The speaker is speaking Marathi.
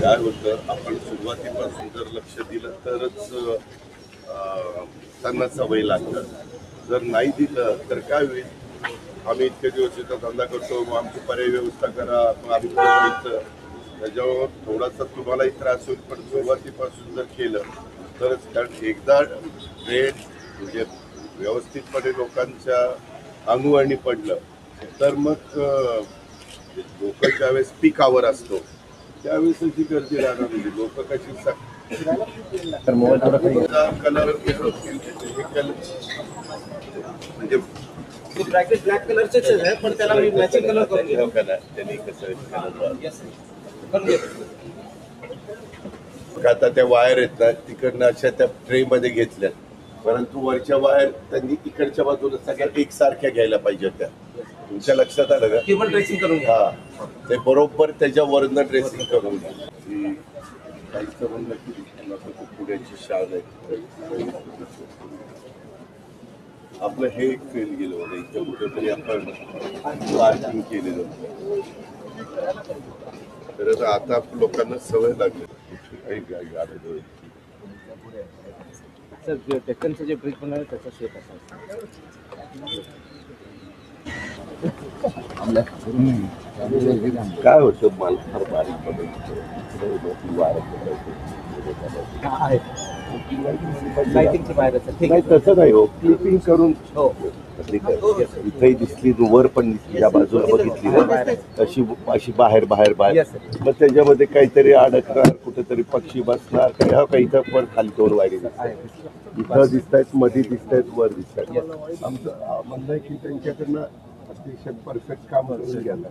काय होतं, आपण सुरुवातीपासून जर लक्ष दिलं तरच त्यांना सवय लागतात. जर नाही दिलं तर काय होईल, आम्ही इतके दिवस इथं धंदा करतो, मग आमची पर्याय व्यवस्था करा, मग आम्ही पुढे जायचं. त्याच्यावर थोडासा तुम्हालाही त्रास होईल, पण सुरुवातीपासून जर केलं तरच. कारण एकदा ट्रेड म्हणजे व्यवस्थितपणे लोकांच्या अंगवळणी पडलं तर मग लोक ज्यावेळेस पीक आवर असतो त्यावेळेस जी गर्दी राहणार म्हणजे लोक कशी कलर म्हणजे ब्लॅक कलरचेच आहे पण त्याला मी मॅचिंग कलर करून घेतो. त्यांनी कसं आता त्या वायर आहेत ना तिकडनं अशा त्या ट्रे मध्ये घेतल्या, परंतु वरच्या वायर त्यांनी इकडच्या बाजूला सगळ्या एकसारख्या घ्यायला पाहिजे त्या. तुमच्या लक्षात आलं का? केबल ड्रेसिंग करून घ्या. हा, ते बरोबर त्याच्यावरनं ड्रेसिंग करून घ्या. काहीच म्हणलं की पुण्याची शान आहे. आपलं हे एक फेल गेलं होतं, इथं कुठेतरी आपण पार्किंग केलेलं होतं. तर आता लोकांना सवय लागली. सर डेक्कनचं जे ब्रिज बनवलं त्याचा शेप असा काय होतं, माल फार बारीक लाइटिंगची बाहेर असेल. ठीक नाही, तसं नाही हो, क्लिपिंग करून हो इथेही दिसली, वर पण दिसली, या बाजूला बघितली ना अशी अशी बाहेर बाहेर बाहेर. मग त्याच्यामध्ये काहीतरी अडकणार, कुठेतरी पक्षी बसणार, काही इथं पण खाली दोन वायरी इथं दिसत आहेत, मध्ये दिसत आहेत, वर दिसत आहेत. आमचं म्हणणं आहे की त्यांच्याकडनं अतिशय परफेक्ट काम करून घ्यायला.